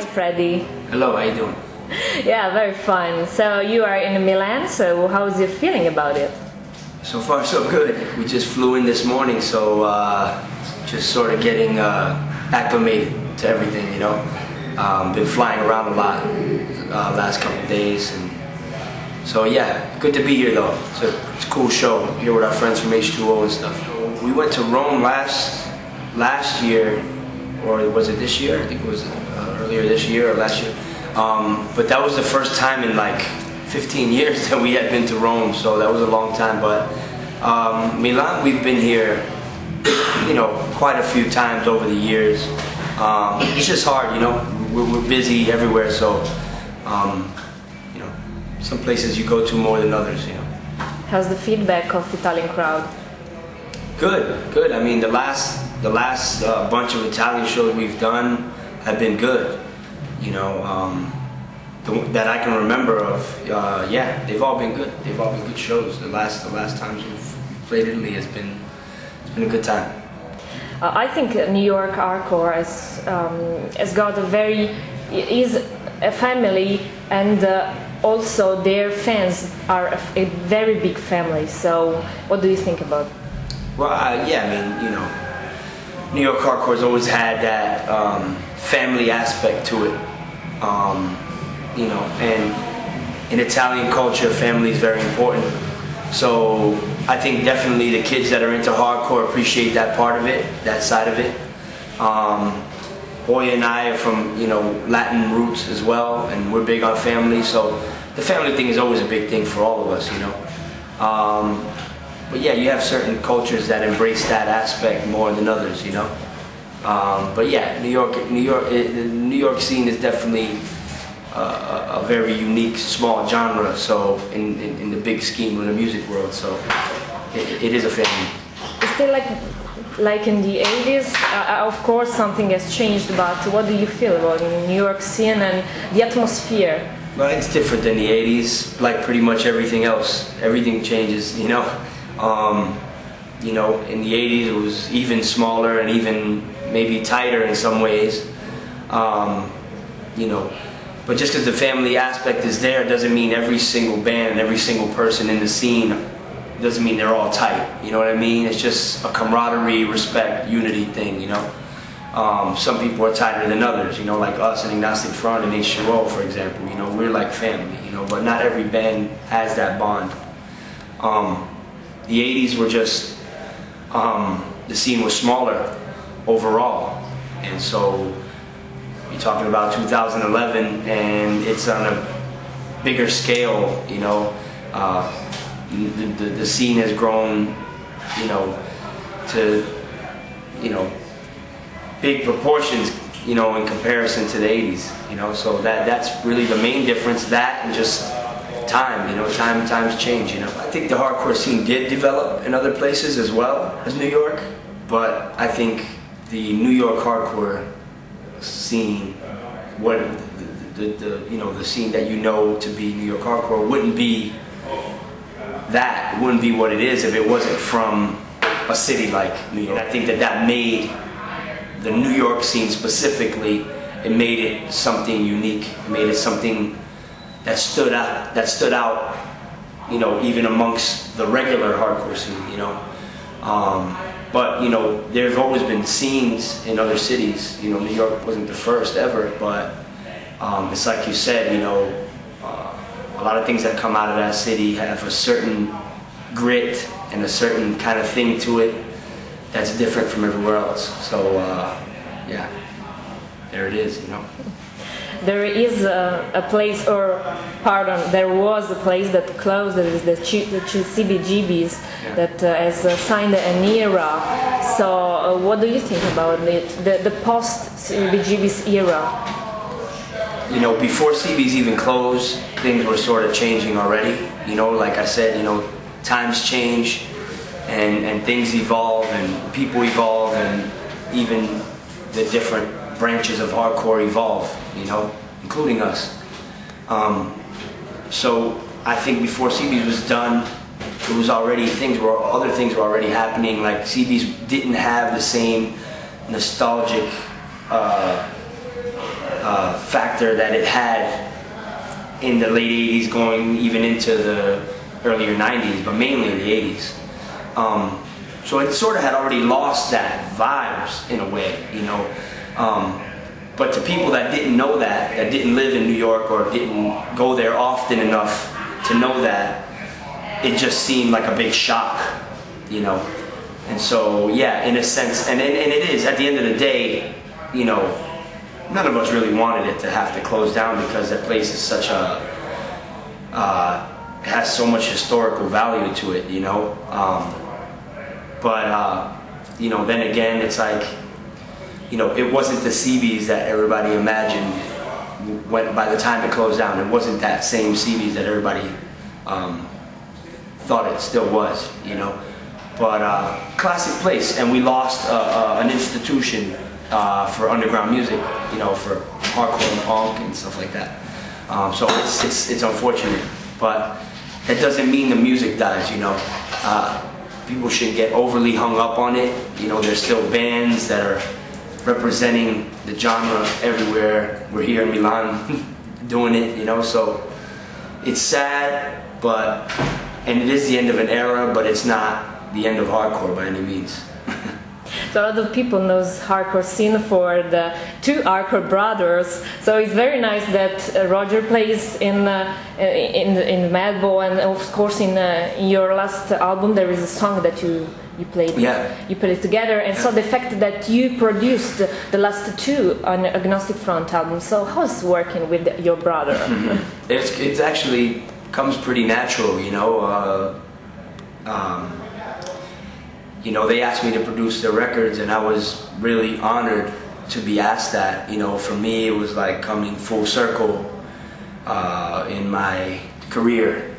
Freddy. Hello, how you doing? Yeah, very fun. So you are in Milan, so how's you feeling about it? So far so good. We just flew in this morning, so just sort of getting acclimated to everything, you know. Been flying around a lot last couple of days, and so yeah, good to be here though. It's a cool show, here with our friends from H2O and stuff. We went to Rome last year, or was it this year? I think it was earlier this year or last year. But that was the first time in like 15 years that we had been to Rome, so that was a long time. But Milan, we've been here, you know, quite a few times over the years. It's just hard, you know. We're busy everywhere, so you know, some places you go to more than others, you know. How's the feedback of Italian crowd? Good, good. I mean, the last bunch of Italian shows we've done have been good, you know. That I can remember of, yeah, they've all been good. They've all been good shows. The last times we've played Italy it's been a good time. I think New York hardcore has got is a family, and also their fans are a very big family. So, what do you think about it? Well, yeah, I mean, you know, New York hardcore's always had that family aspect to it. You know, and in Italian culture, family is very important. So I think definitely the kids that are into hardcore appreciate that part of it, that side of it. Hoya and I are from, you know, Latin roots as well, and we're big on family. So the family thing is always a big thing for all of us, you know. But yeah, you have certain cultures that embrace that aspect more than others, you know. But yeah, the New York scene is definitely a very unique, small genre. So in the big scheme of the music world, so it is a family. Is there like in the 80s? Of course, something has changed. But what do you feel about the New York scene and the atmosphere? Well, it's different than the 80s. Like pretty much everything else, everything changes. You know. You know, in the 80s it was even smaller and even maybe tighter in some ways. You know, but just because the family aspect is there doesn't mean every single band and every single person in the scene doesn't mean they're all tight. You know what I mean? It's just a camaraderie, respect, unity thing, you know. Some people are tighter than others, you know, like us and Ignacy Front and Ascione, for example. You know, we're like family, you know, but not every band has that bond. The 80s were just, the scene was smaller overall, and so you're talking about 2011 and it's on a bigger scale, you know. The scene has grown, you know, to, you know, big proportions, you know, in comparison to the 80s, you know, so that's really the main difference, that and just time, you know, times change, you know. I think the hardcore scene did develop in other places as well as New York, but I think the New York hardcore scene, what you know, the scene that you know to be New York hardcore wouldn't be that, wouldn't be what it is if it wasn't from a city like New York. And I think that made the New York scene specifically, it made it something unique, it made it something that stood out, you know, even amongst the regular hardcore scene, you know. But, you know, there's always been scenes in other cities. You know, New York wasn't the first ever, but it's like you said, you know, a lot of things that come out of that city have a certain grit and a certain kind of thing to it that's different from everywhere else. So, yeah, there it is, you know. There is a place, or pardon, there was a place that closed, that is the CBGB's, yeah, that has signed an era. So what do you think about it, the post-CBGB's era? You know, before CB's even closed, things were sort of changing already. You know, like I said, you know, times change and things evolve and people evolve, and even the different branches of hardcore evolve, you know, including us. So I think before CB's was done, it was already other things were already happening. Like CB's didn't have the same nostalgic factor that it had in the late 80s, going even into the earlier 90s, but mainly in the 80s. So it sort of had already lost that vibes in a way, you know. But to people that didn't know that didn't live in New York or didn't go there often enough to know that, it just seemed like a big shock, you know. And so, yeah, in a sense, and it is, at the end of the day, you know, none of us really wanted it to have to close down because that place is such a, has so much historical value to it, you know. You know, then again, it's like, you know, it wasn't the CBs that everybody imagined when, by the time it closed down. It wasn't that same CBs that everybody thought it still was, you know. But classic place, and we lost an institution for underground music, you know, for hardcore and punk and stuff like that. So it's unfortunate, but that doesn't mean the music dies, you know. People shouldn't get overly hung up on it. You know, there's still bands that are representing the genre everywhere. We're here in Milan doing it, you know, so it's sad, but, and it is the end of an era, but it's not the end of hardcore by any means. So a lot of people knows hardcore scene for the two hardcore brothers. So it's very nice that Roger plays in Madball, and of course in your last album there is a song that you played. Yeah. You put it together, and so the fact that you produced the last two on Agnostic Front album. So how's working with your brother? It's actually comes pretty natural, you know. You know, they asked me to produce their records, and I was really honored to be asked that. You know, for me, it was like coming full circle in my career.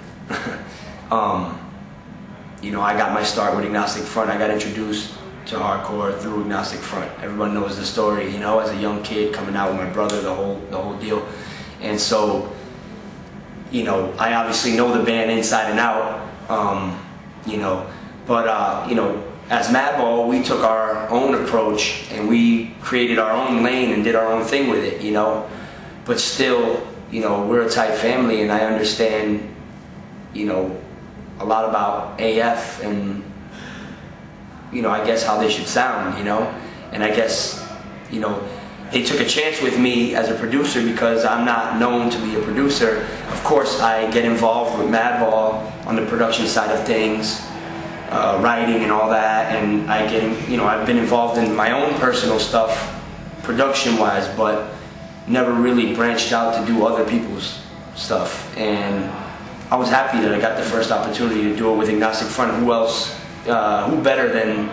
You know, I got my start with Agnostic Front. I got introduced to hardcore through Agnostic Front. Everyone knows the story, you know, as a young kid coming out with my brother, the whole deal. And so, you know, I obviously know the band inside and out, you know, but, you know, as Madball, we took our own approach and we created our own lane and did our own thing with it, you know. But still, you know, we're a tight family, and I understand, you know, a lot about AF and, you know, I guess how they should sound, you know. And I guess, you know, they took a chance with me as a producer because I'm not known to be a producer. Of course, I get involved with Madball on the production side of things. Writing and all that, and you know, I've been involved in my own personal stuff, production-wise, but never really branched out to do other people's stuff. And I was happy that I got the first opportunity to do it with Agnostic Front. Who else? Who better than?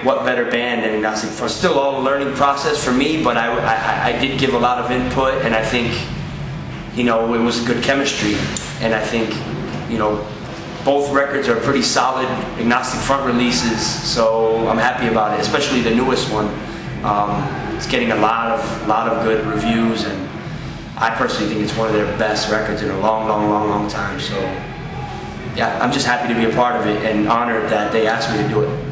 What better band than Agnostic Front? Still all a learning process for me, but I did give a lot of input, and I think, you know, it was good chemistry, and I think, you know, both records are pretty solid Agnostic Front releases, so I'm happy about it. Especially the newest one. It's getting a lot of good reviews, and I personally think it's one of their best records in a long time. So yeah, I'm just happy to be a part of it and honored that they asked me to do it.